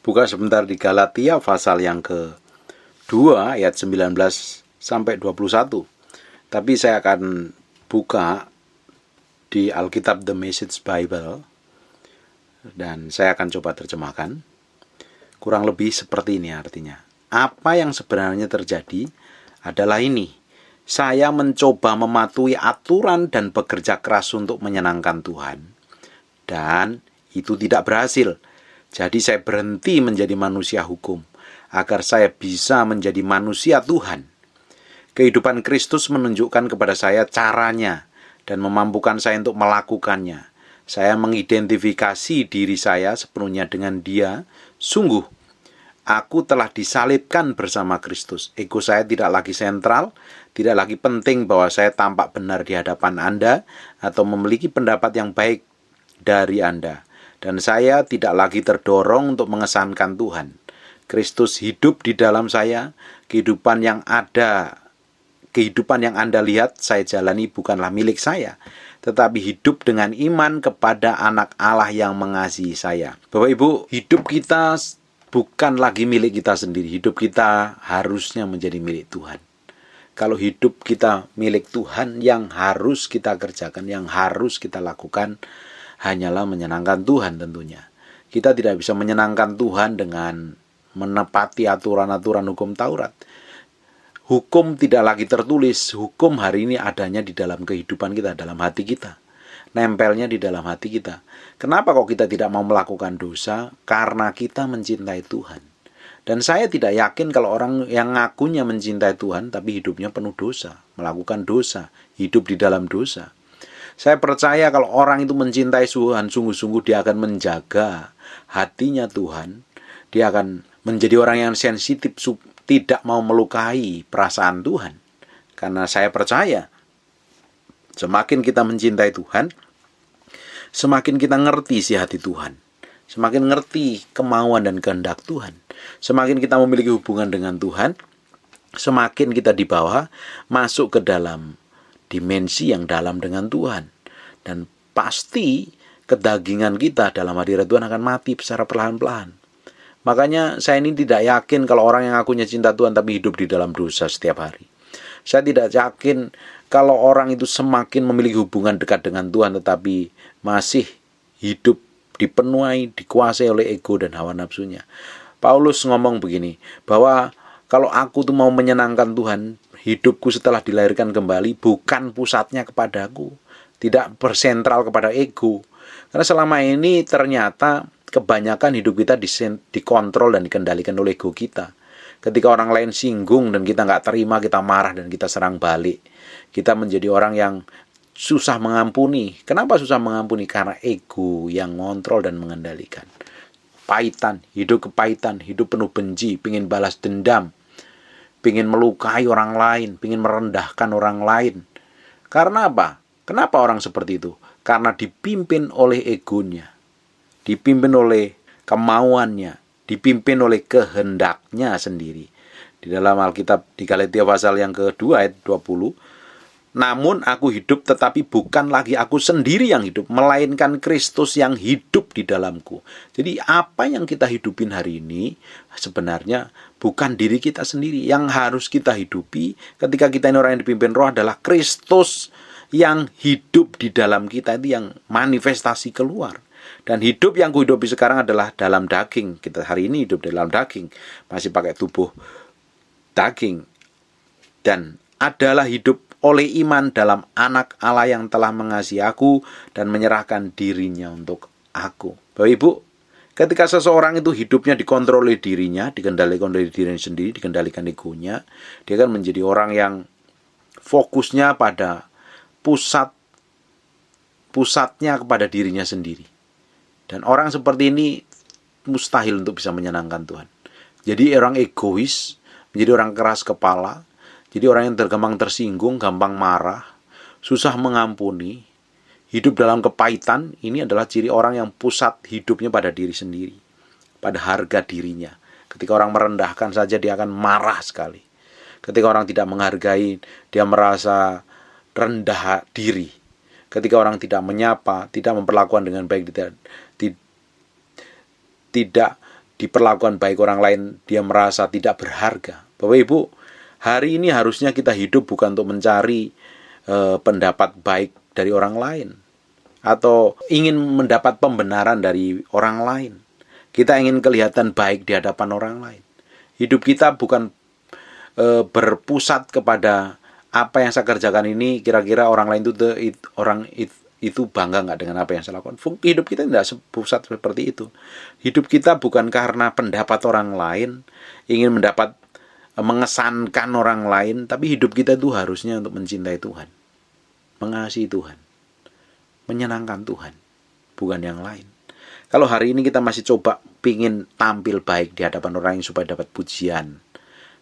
Buka sebentar di Galatia pasal yang ke-2 ayat 19 sampai 21. Tapi saya akan buka di Alkitab The Message Bible dan saya akan coba terjemahkan. Kurang lebih seperti ini artinya. Apa yang sebenarnya terjadi adalah ini. Saya mencoba mematuhi aturan dan bekerja keras untuk menyenangkan Tuhan. Dan itu tidak berhasil. Jadi saya berhenti menjadi manusia hukum, agar saya bisa menjadi manusia Tuhan. Kehidupan Kristus menunjukkan kepada saya caranya, dan memampukan saya untuk melakukannya. Saya mengidentifikasi diri saya sepenuhnya dengan Dia. Sungguh, aku telah disalibkan bersama Kristus. Ego saya tidak lagi sentral, tidak lagi penting bahwa saya tampak benar di hadapan Anda, atau memiliki pendapat yang baik dari Anda. Dan saya tidak lagi terdorong untuk mengesankan Tuhan. Kristus hidup di dalam saya. Kehidupan yang Anda lihat saya jalani bukanlah milik saya, tetapi hidup dengan iman kepada Anak Allah yang mengasihi saya. Bapak Ibu, hidup kita bukan lagi milik kita sendiri. Hidup kita harusnya menjadi milik Tuhan. Kalau hidup kita milik Tuhan, yang harus kita kerjakan, yang harus kita lakukan hanyalah menyenangkan Tuhan tentunya. Kita tidak bisa menyenangkan Tuhan dengan menepati aturan-aturan hukum Taurat. Hukum tidak lagi tertulis. Hukum hari ini adanya di dalam kehidupan kita, dalam hati kita. Nempelnya di dalam hati kita. Kenapa kok kita tidak mau melakukan dosa? Karena kita mencintai Tuhan. Dan saya tidak yakin kalau orang yang ngakunya mencintai Tuhan tapi hidupnya penuh dosa, melakukan dosa, hidup di dalam dosa. Saya percaya kalau orang itu mencintai Tuhan sungguh-sungguh, dia akan menjaga hatinya Tuhan. Dia akan menjadi orang yang sensitif, tidak mau melukai perasaan Tuhan. Karena saya percaya semakin kita mencintai Tuhan, semakin kita ngerti isi hati Tuhan. Semakin ngerti kemauan dan kehendak Tuhan. Semakin kita memiliki hubungan dengan Tuhan, semakin kita dibawa masuk ke dalam dimensi yang dalam dengan Tuhan. Dan pasti kedagingan kita dalam hadirat Tuhan akan mati secara perlahan-lahan. Makanya saya ini tidak yakin kalau orang yang ngakunya cinta Tuhan tapi hidup di dalam dosa setiap hari. Saya tidak yakin kalau orang itu semakin memiliki hubungan dekat dengan Tuhan tetapi masih hidup dipenuhi, dikuasai oleh ego dan hawa nafsunya. Paulus ngomong begini, bahwa kalau aku tuh mau menyenangkan Tuhan, hidupku setelah dilahirkan kembali bukan pusatnya kepadaku, tidak bersentral kepada ego. Karena selama ini ternyata kebanyakan hidup kita dikontrol dan dikendalikan oleh ego kita. Ketika orang lain singgung dan kita nggak terima, kita marah dan kita serang balik. Kita menjadi orang yang susah mengampuni. Kenapa susah mengampuni? Karena ego yang ngontrol dan mengendalikan. Pahitan, hidup kepahitan, hidup penuh benci, pingin balas dendam, pingin melukai orang lain, pingin merendahkan orang lain. Karena apa? Kenapa orang seperti itu? Karena dipimpin oleh egonya, dipimpin oleh kemauannya, dipimpin oleh kehendaknya sendiri. Di dalam Alkitab di Galatia pasal yang kedua ayat 20, namun aku hidup tetapi bukan lagi aku sendiri yang hidup, melainkan Kristus yang hidup di dalamku. Jadi apa yang kita hidupin hari ini sebenarnya bukan diri kita sendiri. Yang harus kita hidupi ketika kita ini orang yang dipimpin Roh adalah Kristus yang hidup di dalam kita, itu yang manifestasi keluar. Dan hidup yang kuhidupi sekarang adalah dalam daging. Kita hari ini hidup dalam daging, masih pakai tubuh daging, dan adalah hidup oleh iman dalam Anak Allah yang telah mengasihi aku dan menyerahkan dirinya untuk aku. Bapak Ibu, ketika seseorang itu hidupnya dikontrol oleh dirinya, dikendalikan oleh dirinya sendiri, dikendalikan egonya, dia akan menjadi orang yang fokusnya pada pusatnya kepada dirinya sendiri. Dan orang seperti ini mustahil untuk bisa menyenangkan Tuhan. Jadi orang egois, menjadi orang keras kepala, jadi orang yang gampang tersinggung, gampang marah, susah mengampuni, hidup dalam kepahitan. Ini adalah ciri orang yang pusat hidupnya pada diri sendiri, pada harga dirinya. Ketika orang merendahkan saja dia akan marah sekali. Ketika orang tidak menghargai, dia merasa rendah diri. Ketika orang tidak menyapa, tidak memperlakukan dengan baik, tidak diperlakukan baik orang lain, dia merasa tidak berharga. Bapak Ibu, hari ini harusnya kita hidup bukan untuk mencari pendapat baik dari orang lain, atau ingin mendapat pembenaran dari orang lain. Kita ingin kelihatan baik di hadapan orang lain. Hidup kita bukan berpusat kepada apa yang saya kerjakan ini, kira-kira orang lain itu bangga nggak dengan apa yang saya lakukan. Hidup kita tidak pusat seperti itu. Hidup kita bukan karena pendapat orang lain, ingin mengesankan orang lain, tapi hidup kita itu harusnya untuk mencintai Tuhan, mengasihi Tuhan, menyenangkan Tuhan, bukan yang lain. Kalau hari ini kita masih coba pingin tampil baik di hadapan orang lain supaya dapat pujian,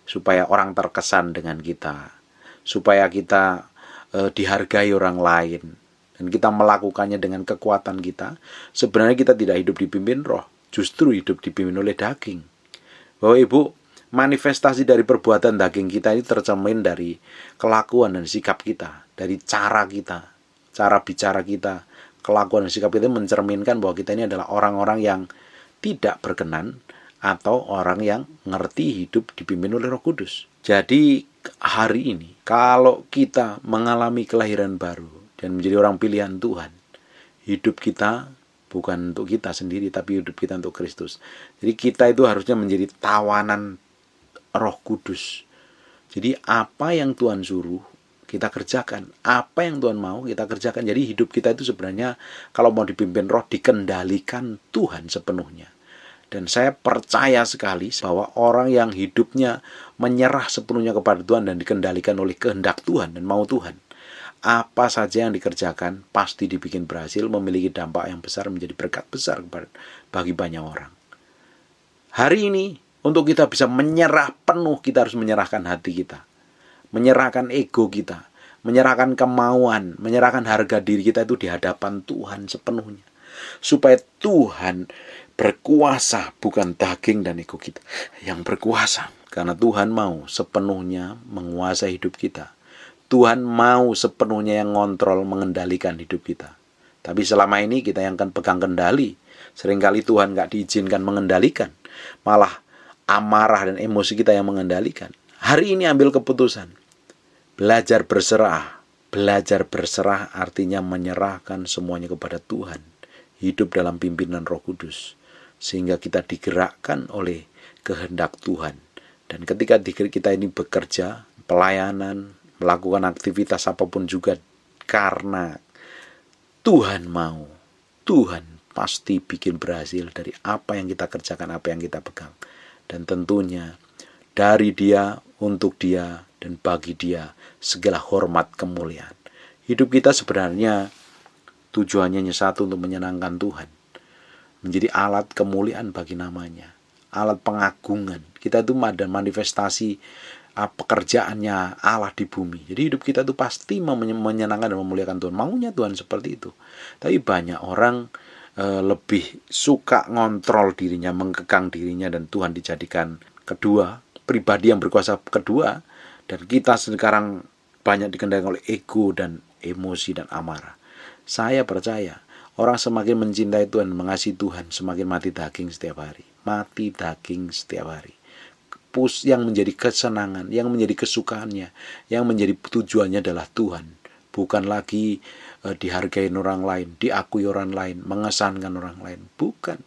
supaya orang terkesan dengan kita, supaya kita dihargai orang lain, dan kita melakukannya dengan kekuatan kita, sebenarnya kita tidak hidup dipimpin roh, justru hidup dipimpin oleh daging. Bapak Ibu, manifestasi dari perbuatan daging kita ini tercermin dari kelakuan dan sikap kita, dari cara kita, cara bicara kita, kelakuan dan sikap kita mencerminkan bahwa kita ini adalah orang-orang yang tidak berkenan atau orang yang ngerti hidup dipimpin oleh Roh Kudus. Jadi hari ini kalau kita mengalami kelahiran baru dan menjadi orang pilihan Tuhan, hidup kita bukan untuk kita sendiri, tapi hidup kita untuk Kristus. Jadi kita itu harusnya menjadi tawanan Roh Kudus. Jadi apa yang Tuhan suruh kita kerjakan, apa yang Tuhan mau kita kerjakan. Jadi hidup kita itu sebenarnya kalau mau dipimpin roh, dikendalikan Tuhan sepenuhnya. Dan saya percaya sekali bahwa orang yang hidupnya menyerah sepenuhnya kepada Tuhan dan dikendalikan oleh kehendak Tuhan dan mau Tuhan, apa saja yang dikerjakan pasti dibikin berhasil, memiliki dampak yang besar, menjadi berkat besar bagi banyak orang. Hari ini untuk kita bisa menyerah penuh, kita harus menyerahkan hati kita, menyerahkan ego kita, menyerahkan kemauan, menyerahkan harga diri kita itu di hadapan Tuhan sepenuhnya, supaya Tuhan berkuasa, bukan daging dan ego kita yang berkuasa. Karena Tuhan mau sepenuhnya menguasai hidup kita. Tuhan mau sepenuhnya yang ngontrol, mengendalikan hidup kita. Tapi selama ini kita yang akan pegang kendali. Seringkali Tuhan gak diizinkan mengendalikan, malah amarah dan emosi kita yang mengendalikan. Hari ini ambil keputusan, belajar berserah. Belajar berserah artinya menyerahkan semuanya kepada Tuhan, hidup dalam pimpinan Roh Kudus, sehingga kita digerakkan oleh kehendak Tuhan. Dan ketika kita ini bekerja, pelayanan, melakukan aktivitas apapun juga karena Tuhan mau, Tuhan pasti bikin berhasil dari apa yang kita kerjakan, apa yang kita pegang. Dan tentunya dari Dia, untuk Dia, dan bagi Dia segala hormat kemuliaan. Hidup kita sebenarnya tujuannya hanya satu, untuk menyenangkan Tuhan, menjadi alat kemuliaan bagi namanya, alat pengagungan. Kita itu ada manifestasi pekerjaannya Allah di bumi. Jadi hidup kita itu pasti menyenangkan dan memuliakan Tuhan. Maunya Tuhan seperti itu. Tapi banyak orang lebih suka ngontrol dirinya, mengekang dirinya, dan Tuhan dijadikan kedua, pribadi yang berkuasa kedua. Dan kita sekarang banyak dikendalikan oleh ego dan emosi dan amarah. Saya percaya orang semakin mencintai Tuhan, mengasihi Tuhan, semakin mati daging setiap hari. Mati daging setiap hari. Yang menjadi kesenangan, yang menjadi kesukaannya, yang menjadi tujuannya adalah Tuhan. Bukan lagi dihargai orang lain, diakui orang lain, mengesankan orang lain. Bukan.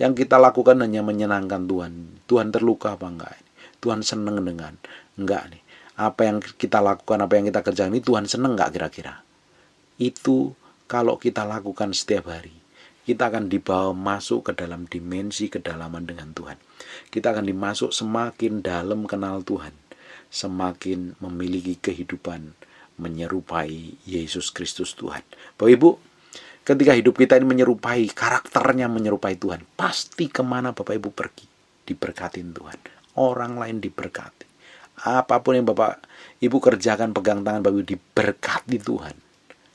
Yang kita lakukan hanya menyenangkan Tuhan. Tuhan terluka apa enggak? Tuhan senang dengan? Enggak nih. Apa yang kita lakukan, apa yang kita kerjakan ini Tuhan senang enggak kira-kira? Itu kalau kita lakukan setiap hari, kita akan dibawa masuk ke dalam dimensi kedalaman dengan Tuhan. Kita akan dimasuk semakin dalam kenal Tuhan, semakin memiliki kehidupan menyerupai Yesus Kristus Tuhan. Bapak Ibu, ketika hidup kita ini menyerupai, karakternya menyerupai Tuhan, pasti kemana Bapak Ibu pergi, diberkatin Tuhan. Orang lain diberkati. Apapun yang Bapak Ibu kerjakan, pegang tangan Bapak Ibu, diberkati Tuhan.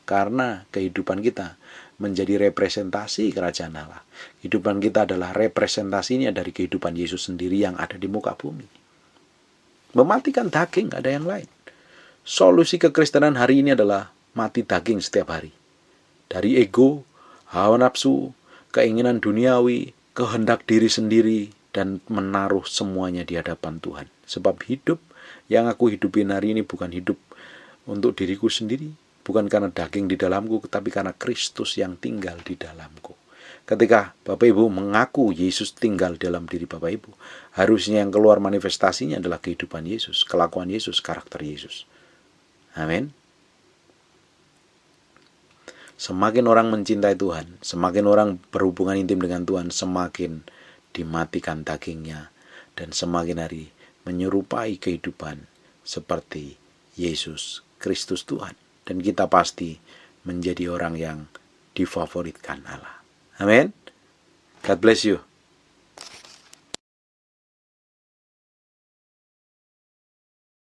Karena kehidupan kita menjadi representasi kerajaan Allah. Kehidupan kita adalah representasinya dari kehidupan Yesus sendiri yang ada di muka bumi. Mematikan daging, gak ada yang lain. Solusi kekristenan hari ini adalah mati daging setiap hari. Dari ego, hawa nafsu, keinginan duniawi, kehendak diri sendiri, dan menaruh semuanya di hadapan Tuhan. Sebab hidup yang aku hidupin hari ini bukan hidup untuk diriku sendiri, bukan karena daging di dalamku, tetapi karena Kristus yang tinggal di dalamku. Ketika Bapak Ibu mengaku Yesus tinggal dalam diri Bapak Ibu, harusnya yang keluar manifestasinya adalah kehidupan Yesus, kelakuan Yesus, karakter Yesus. Amin. Semakin orang mencintai Tuhan, semakin orang berhubungan intim dengan Tuhan, semakin dimatikan dagingnya, dan semakin hari menyerupai kehidupan seperti Yesus Kristus Tuhan. Dan kita pasti menjadi orang yang difavoritkan Allah. Amin. God bless you.